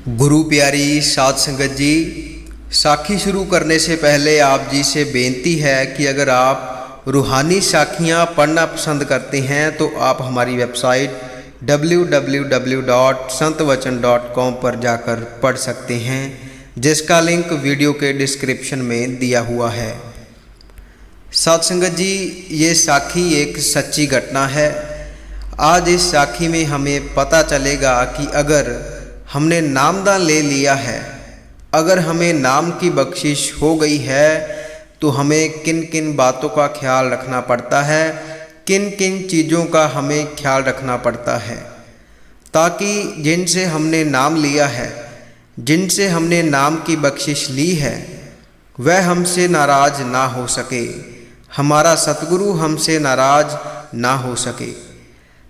गुरु प्यारी साध संगत जी, साखी शुरू करने से पहले आप जी से बेनती है कि अगर आप रूहानी साखियाँ पढ़ना पसंद करते हैं तो आप हमारी वेबसाइट www.संतवचन.com पर जाकर पढ़ सकते हैं, जिसका लिंक वीडियो के डिस्क्रिप्शन में दिया हुआ है। साध संगत जी, ये साखी एक सच्ची घटना है। आज इस साखी में हमें पता चलेगा कि अगर हमने नामदान ले लिया है, अगर हमें नाम की बख्शिश हो गई है, तो हमें किन किन बातों का ख्याल रखना पड़ता है, किन किन चीज़ों का हमें ख्याल रखना पड़ता है, ताकि जिनसे हमने नाम लिया है, जिनसे हमने नाम की बख्शिश ली है, वह हमसे नाराज़ ना हो सके, हमारा सतगुरु हमसे नाराज़ ना हो सके।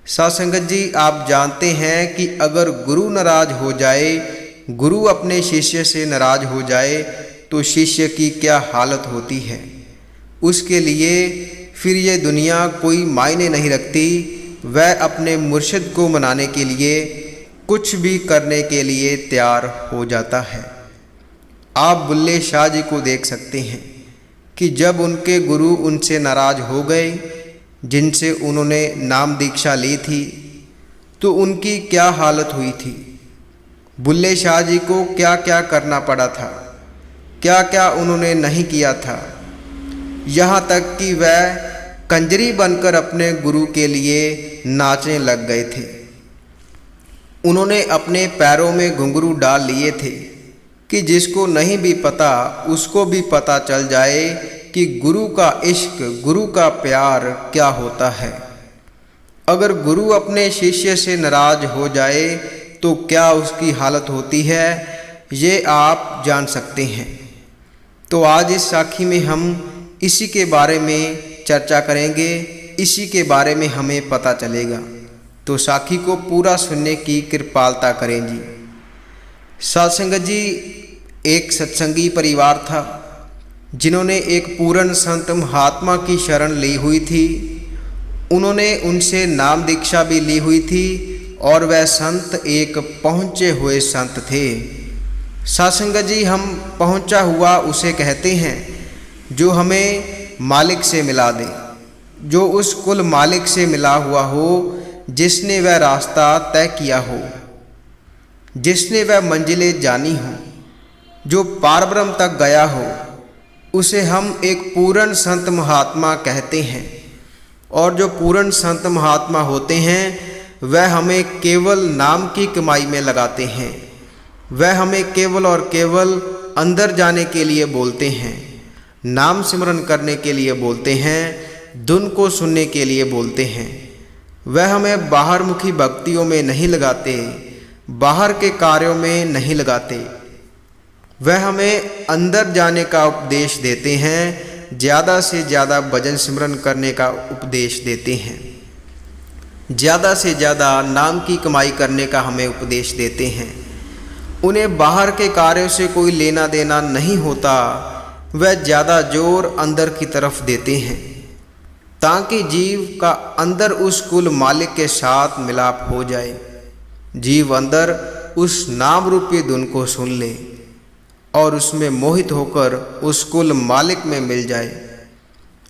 साध संगत जी, आप जानते हैं कि अगर गुरु नाराज हो जाए, गुरु अपने शिष्य से नाराज हो जाए, तो शिष्य की क्या हालत होती है। उसके लिए फिर ये दुनिया कोई मायने नहीं रखती। वह अपने मुर्शिद को मनाने के लिए कुछ भी करने के लिए तैयार हो जाता है। आप बुल्ले शाह जी को देख सकते हैं कि जब उनके गुरु उनसे नाराज हो गए, जिनसे उन्होंने नाम दीक्षा ली थी, तो उनकी क्या हालत हुई थी। बुल्ले शाह जी को क्या क्या करना पड़ा था, क्या क्या उन्होंने नहीं किया था, यहाँ तक कि वह कंजरी बनकर अपने गुरु के लिए नाचने लग गए थे। उन्होंने अपने पैरों में घुंघरू डाल लिए थे कि जिसको नहीं भी पता उसको भी पता चल जाए कि गुरु का इश्क, गुरु का प्यार क्या होता है। अगर गुरु अपने शिष्य से नाराज हो जाए तो क्या उसकी हालत होती है, ये आप जान सकते हैं। तो आज इस साखी में हम इसी के बारे में चर्चा करेंगे, इसी के बारे में हमें पता चलेगा। तो साखी को पूरा सुनने की कृपालता करें जी। साध संगत जी, एक सत्संगी परिवार था जिन्होंने एक पूर्ण संत महात्मा की शरण ली हुई थी। उन्होंने उनसे नाम दीक्षा भी ली हुई थी और वह संत एक पहुँचे हुए संत थे। साध संगत जी, हम पहुँचा हुआ उसे कहते हैं जो हमें मालिक से मिला दे, जो उस कुल मालिक से मिला हुआ हो, जिसने वह रास्ता तय किया हो, जिसने वह मंजिलें जानी हो, जो पारब्रह्म तक गया हो, उसे हम एक पूर्ण संत महात्मा कहते हैं। और जो पूर्ण संत महात्मा होते हैं वह हमें केवल नाम की कमाई में लगाते हैं। वह हमें केवल और केवल अंदर जाने के लिए बोलते हैं, नाम सिमरन करने के लिए बोलते हैं, धुन को सुनने के लिए बोलते हैं। वह हमें बाहर मुखी भक्तियों में नहीं लगाते, बाहर के कार्यों में नहीं लगाते। वह हमें अंदर जाने का उपदेश देते हैं, ज़्यादा से ज़्यादा भजन सिमरन करने का उपदेश देते हैं, ज़्यादा से ज़्यादा नाम की कमाई करने का हमें उपदेश देते हैं। उन्हें बाहर के कार्यों से कोई लेना देना नहीं होता। वह ज़्यादा जोर अंदर की तरफ देते हैं ताकि जीव का अंदर उस कुल मालिक के साथ मिलाप हो जाए, जीव अंदर उस नाम रूपी धुन को सुन ले और उसमें मोहित होकर उस कुल मालिक में मिल जाए।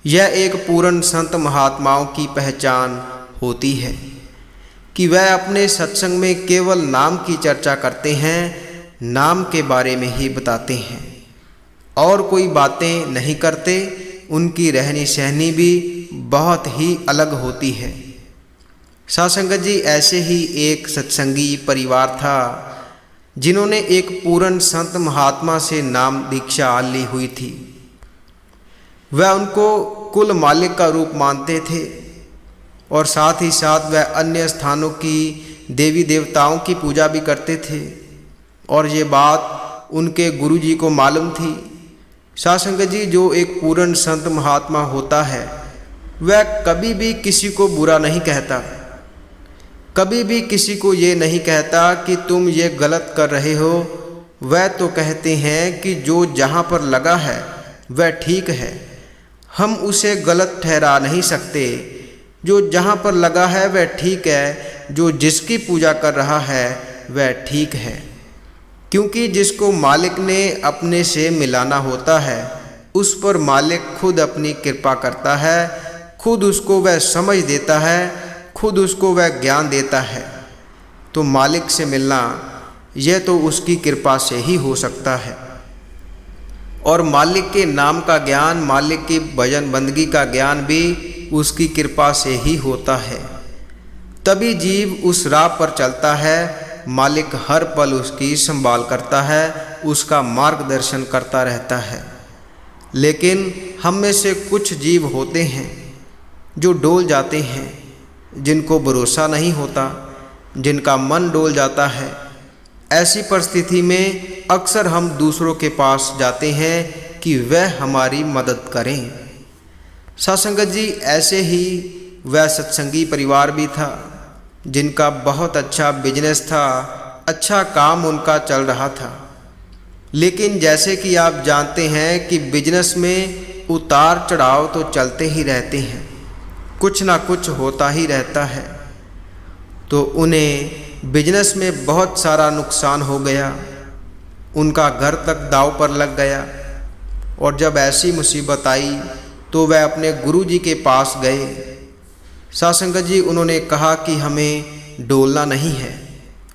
यह एक पूर्ण संत महात्माओं की पहचान होती है कि वह अपने सत्संग में केवल नाम की चर्चा करते हैं, नाम के बारे में ही बताते हैं और कोई बातें नहीं करते। उनकी रहनी सहनी भी बहुत ही अलग होती है। साध संगत जी, ऐसे ही एक सत्संगी परिवार था जिन्होंने एक पूर्ण संत महात्मा से नाम दीक्षा ली हुई थी। वह उनको कुल मालिक का रूप मानते थे और साथ ही साथ वह अन्य स्थानों की देवी देवताओं की पूजा भी करते थे और ये बात उनके गुरुजी को मालूम थी। साध संगत जी, जो एक पूर्ण संत महात्मा होता है वह कभी भी किसी को बुरा नहीं कहता, कभी भी किसी को ये नहीं कहता कि तुम ये गलत कर रहे हो। वह तो कहते हैं कि जो जहाँ पर लगा है वह ठीक है, हम उसे गलत ठहरा नहीं सकते। जो जहाँ पर लगा है वह ठीक है, जो जिसकी पूजा कर रहा है वह ठीक है। क्योंकि जिसको मालिक ने अपने से मिलाना होता है उस पर मालिक खुद अपनी कृपा करता है, खुद उसको वह समझ देता है, खुद उसको वह ज्ञान देता है। तो मालिक से मिलना यह तो उसकी कृपा से ही हो सकता है। और मालिक के नाम का ज्ञान, मालिक की भजन बंदगी का ज्ञान भी उसकी कृपा से ही होता है। तभी जीव उस राह पर चलता है। मालिक हर पल उसकी संभाल करता है, उसका मार्गदर्शन करता रहता है। लेकिन हम में से कुछ जीव होते हैं जो डोल जाते हैं, जिनको भरोसा नहीं होता, जिनका मन डोल जाता है। ऐसी परिस्थिति में अक्सर हम दूसरों के पास जाते हैं कि वह हमारी मदद करें। सासंगत जी, ऐसे ही वह सत्संगी परिवार भी था जिनका बहुत अच्छा बिजनेस था, अच्छा काम उनका चल रहा था। लेकिन जैसे कि आप जानते हैं कि बिजनेस में उतार चढ़ाव तो चलते ही रहते हैं, कुछ ना कुछ होता ही रहता है। तो उन्हें बिजनेस में बहुत सारा नुकसान हो गया, उनका घर तक दांव पर लग गया। और जब ऐसी मुसीबत आई तो वह अपने गुरुजी के पास गए। सासंगत जी, उन्होंने कहा कि हमें डोलना नहीं है,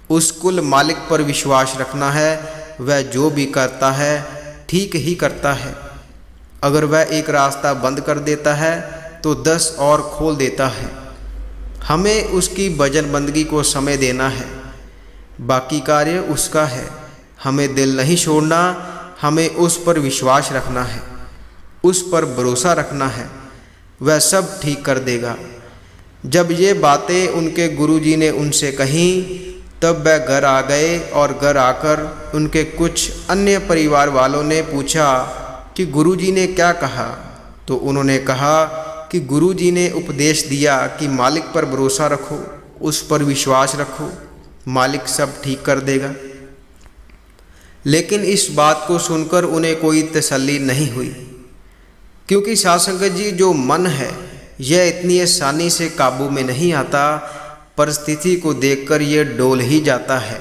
उस कुल मालिक पर विश्वास रखना है। वह जो भी करता है ठीक ही करता है। अगर वह एक रास्ता बंद कर देता है तो 10 और खोल देता है। हमें उसकी भजन बंदगी को समय देना है, बाकी कार्य उसका है। हमें दिल नहीं छोड़ना, हमें उस पर विश्वास रखना है, उस पर भरोसा रखना है, वह सब ठीक कर देगा। जब ये बातें उनके गुरुजी ने उनसे कहीं तब वह घर आ गए। और घर आकर उनके कुछ अन्य परिवार वालों ने पूछा कि गुरुजी ने क्या कहा। तो उन्होंने कहा कि गुरुजी ने उपदेश दिया कि मालिक पर भरोसा रखो, उस पर विश्वास रखो, मालिक सब ठीक कर देगा। लेकिन इस बात को सुनकर उन्हें कोई तसल्ली नहीं हुई, क्योंकि सासंगत जी, जो मन है यह इतनी आसानी से काबू में नहीं आता। परिस्थिति को देखकर यह डोल ही जाता है,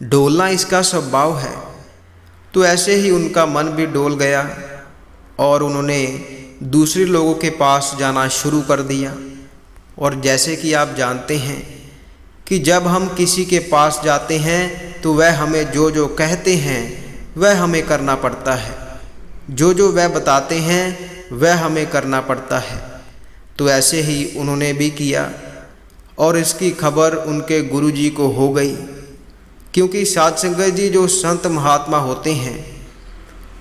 डोलना इसका स्वभाव है। तो ऐसे ही उनका मन भी डोल गया और उन्होंने दूसरे लोगों के पास जाना शुरू कर दिया। और जैसे कि आप जानते हैं कि जब हम किसी के पास जाते हैं तो वह हमें जो जो कहते हैं वह हमें करना पड़ता है, जो जो वह बताते हैं वह हमें करना पड़ता है। तो ऐसे ही उन्होंने भी किया और इसकी खबर उनके गुरुजी को हो गई। क्योंकि साध संगत जी, जो संत महात्मा होते हैं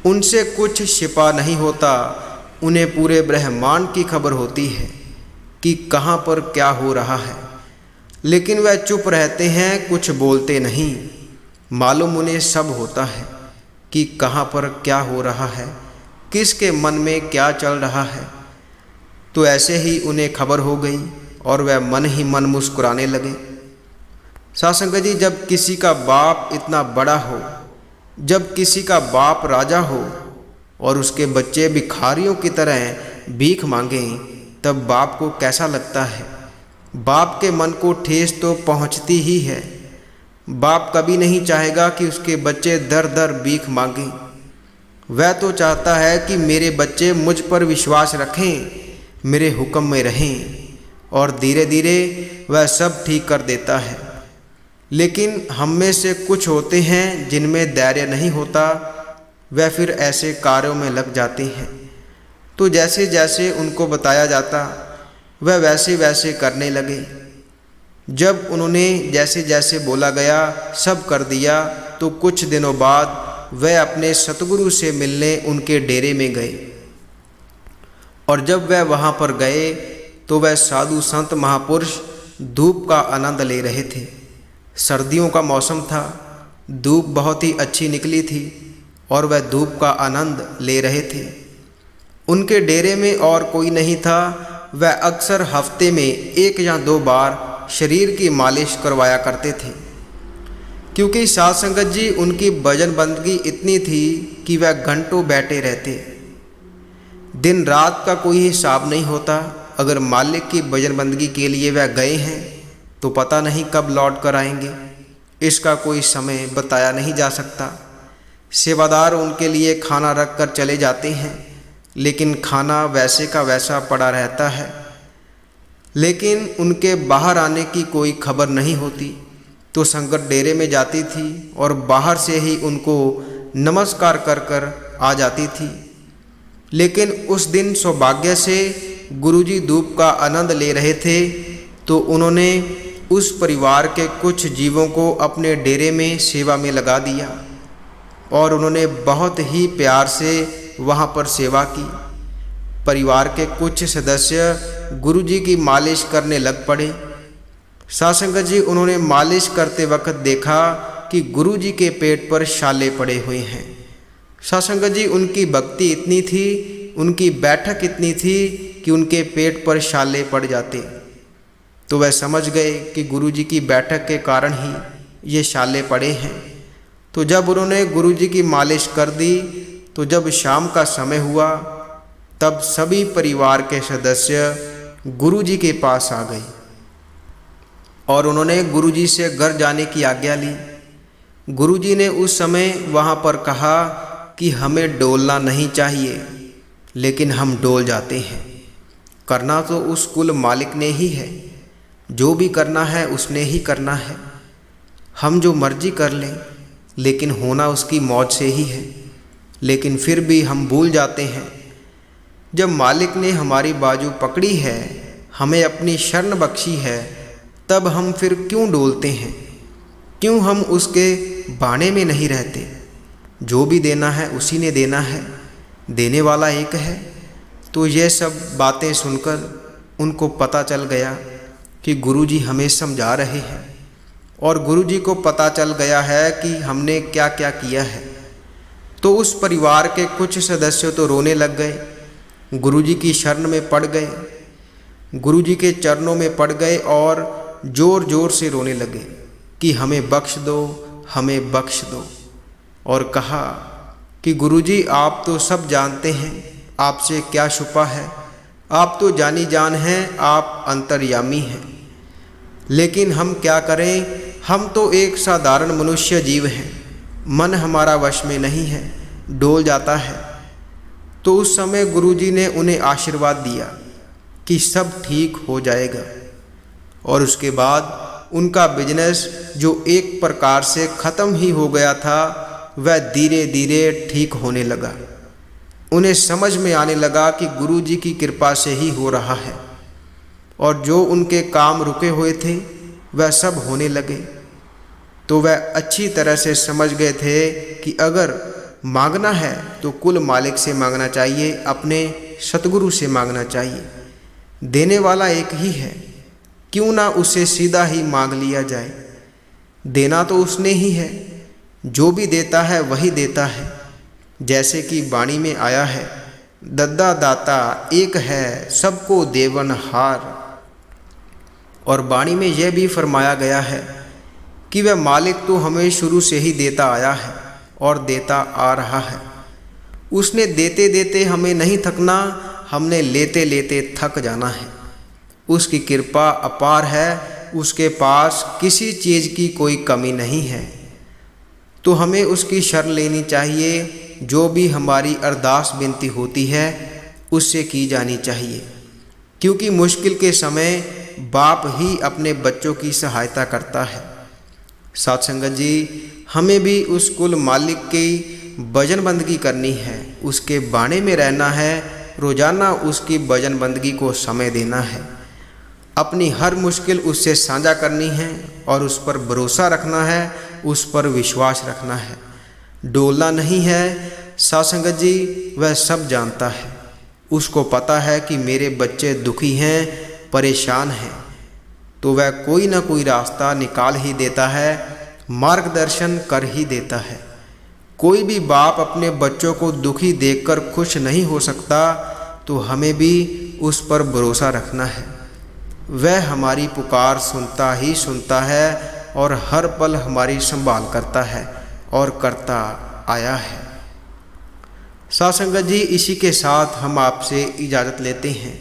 उनसे कुछ छिपा नहीं होता, उन्हें पूरे ब्रह्मांड की खबर होती है कि कहाँ पर क्या हो रहा है। लेकिन वह चुप रहते हैं, कुछ बोलते नहीं। मालूम उन्हें सब होता है कि कहाँ पर क्या हो रहा है, किसके मन में क्या चल रहा है। तो ऐसे ही उन्हें खबर हो गई और वह मन ही मन मुस्कुराने लगे। सासंगत जी, जब किसी का बाप इतना बड़ा हो, जब किसी का बाप राजा हो और उसके बच्चे भिखारियों की तरह भीख मांगें, तब बाप को कैसा लगता है। बाप के मन को ठेस तो पहुंचती ही है। बाप कभी नहीं चाहेगा कि उसके बच्चे दर दर भीख मांगें। वह तो चाहता है कि मेरे बच्चे मुझ पर विश्वास रखें, मेरे हुक्म में रहें, और धीरे धीरे वह सब ठीक कर देता है। लेकिन हम में से कुछ होते हैं जिनमें धैर्य नहीं होता, वह फिर ऐसे कार्यों में लग जाते हैं। तो जैसे जैसे उनको बताया जाता वह वैसे वैसे करने लगे। जब उन्होंने जैसे जैसे बोला गया सब कर दिया, तो कुछ दिनों बाद वह अपने सतगुरु से मिलने उनके डेरे में गए। और जब वह वहाँ पर गए तो वह साधु संत महापुरुष धूप का आनंद ले रहे थे। सर्दियों का मौसम था, धूप बहुत ही अच्छी निकली थी और वह धूप का आनंद ले रहे थे। उनके डेरे में और कोई नहीं था। वह अक्सर हफ्ते में 1 या 2 बार शरीर की मालिश करवाया करते थे, क्योंकि साध संगत जी, उनकी भजन बंदगी इतनी थी कि वह घंटों बैठे रहते। दिन रात का कोई हिसाब नहीं होता। अगर मालिक की भजन बंदगी के लिए वह गए हैं तो पता नहीं कब लौट कर आएंगे। इसका कोई समय बताया नहीं जा सकता। सेवादार उनके लिए खाना रख कर चले जाते हैं, लेकिन खाना वैसे का वैसा पड़ा रहता है। लेकिन उनके बाहर आने की कोई खबर नहीं होती। तो संगत डेरे में जाती थी और बाहर से ही उनको नमस्कार कर कर आ जाती थी। लेकिन उस दिन सौभाग्य से गुरुजी धूप का आनंद ले रहे थे, तो उन्होंने उस परिवार के कुछ जीवों को अपने डेरे में सेवा में लगा दिया और उन्होंने बहुत ही प्यार से वहाँ पर सेवा की। परिवार के कुछ सदस्य गुरुजी की मालिश करने लग पड़े। साधुसंगत जी, उन्होंने मालिश करते वक्त देखा कि गुरुजी के पेट पर छाले पड़े हुए हैं। साधुसंगत जी, उनकी भक्ति इतनी थी, उनकी बैठक इतनी थी कि उनके पेट पर छाले पड़ जाते। तो वह समझ गए कि गुरुजी की बैठक के कारण ही ये छाले पड़े हैं। तो जब उन्होंने गुरुजी की मालिश कर दी, तो जब शाम का समय हुआ, तब सभी परिवार के सदस्य गुरुजी के पास आ गए और उन्होंने गुरुजी से घर जाने की आज्ञा ली। गुरुजी ने उस समय वहाँ पर कहा कि हमें डोलना नहीं चाहिए, लेकिन हम डोल जाते हैं। करना तो उस कुल मालिक ने ही है, जो भी करना है उसने ही करना है। हम जो मर्जी कर लें, लेकिन होना उसकी मौज से ही है। लेकिन फिर भी हम भूल जाते हैं, जब मालिक ने हमारी बाजू पकड़ी है, हमें अपनी शरण बख्शी है, तब हम फिर क्यों डोलते हैं? क्यों हम उसके बाणे में नहीं रहते? जो भी देना है उसी ने देना है, देने वाला एक है। तो ये सब बातें सुनकर उनको पता चल गया कि गुरुजी हमें समझा रहे हैं और गुरुजी को पता चल गया है कि हमने क्या क्या किया है। तो उस परिवार के कुछ सदस्य तो रोने लग गए, गुरुजी की शरण में पड़ गए, गुरुजी के चरणों में पड़ गए और ज़ोर ज़ोर से रोने लगे कि हमें बख्श दो, हमें बख्श दो। और कहा कि गुरुजी, आप तो सब जानते हैं, आपसे क्या छुपा है, आप तो जानी जान हैं, आप अंतर्यामी हैं। लेकिन हम क्या करें, हम तो एक साधारण मनुष्य जीव हैं, मन हमारा वश में नहीं है, डोल जाता है। तो उस समय गुरुजी ने उन्हें आशीर्वाद दिया कि सब ठीक हो जाएगा। और उसके बाद उनका बिजनेस जो एक प्रकार से ख़त्म ही हो गया था, वह धीरे धीरे ठीक होने लगा। उन्हें समझ में आने लगा कि गुरुजी की कृपा से ही हो रहा है और जो उनके काम रुके हुए थे वह सब होने लगे। तो वह अच्छी तरह से समझ गए थे कि अगर मांगना है तो कुल मालिक से मांगना चाहिए, अपने सतगुरु से मांगना चाहिए। देने वाला एक ही है, क्यों ना उसे सीधा ही मांग लिया जाए। देना तो उसने ही है, जो भी देता है वही देता है। जैसे कि वाणी में आया है, दद्दा दाता एक है, सबको देवन हार। और वाणी में यह भी फरमाया गया है कि वह मालिक तो हमें शुरू से ही देता आया है और देता आ रहा है। उसने देते देते हमें नहीं थकना, हमने लेते लेते थक जाना है। उसकी कृपा अपार है, उसके पास किसी चीज़ की कोई कमी नहीं है। तो हमें उसकी शरण लेनी चाहिए। जो भी हमारी अरदास विनती होती है उससे की जानी चाहिए, क्योंकि मुश्किल के समय बाप ही अपने बच्चों की सहायता करता है। साध संगत जी, हमें भी उस कुल मालिक की भजन बंदगी करनी है, उसके बाणे में रहना है, रोज़ाना उसकी भजन बंदगी को समय देना है, अपनी हर मुश्किल उससे साझा करनी है और उस पर भरोसा रखना है, उस पर विश्वास रखना है, डोलना नहीं है। साध संगत जी, वह सब जानता है, उसको पता है कि मेरे बच्चे दुखी हैं, परेशान हैं, तो वह कोई ना कोई रास्ता निकाल ही देता है, मार्गदर्शन कर ही देता है। कोई भी बाप अपने बच्चों को दुखी देखकर खुश नहीं हो सकता, तो हमें भी उस पर भरोसा रखना है। वह हमारी पुकार सुनता ही सुनता है और हर पल हमारी संभाल करता है और करता आया है। साध संगत जी, इसी के साथ हम आपसे इजाज़त लेते हैं।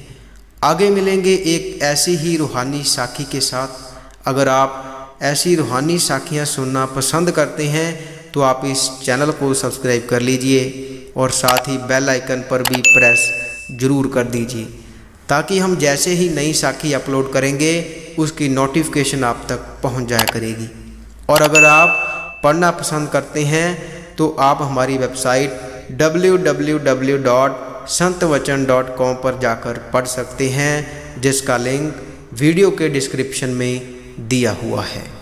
आगे मिलेंगे एक ऐसी ही रूहानी साखी के साथ। अगर आप ऐसी रूहानी साखियाँ सुनना पसंद करते हैं तो आप इस चैनल को सब्सक्राइब कर लीजिए और साथ ही बेल आइकन पर भी प्रेस ज़रूर कर दीजिए, ताकि हम जैसे ही नई साखी अपलोड करेंगे उसकी नोटिफिकेशन आप तक पहुंच जाया करेगी। और अगर आप पढ़ना पसंद करते हैं तो आप हमारी वेबसाइट www.santwachan.com पर जाकर पढ़ सकते हैं, जिसका लिंक वीडियो के डिस्क्रिप्शन में दिया हुआ है।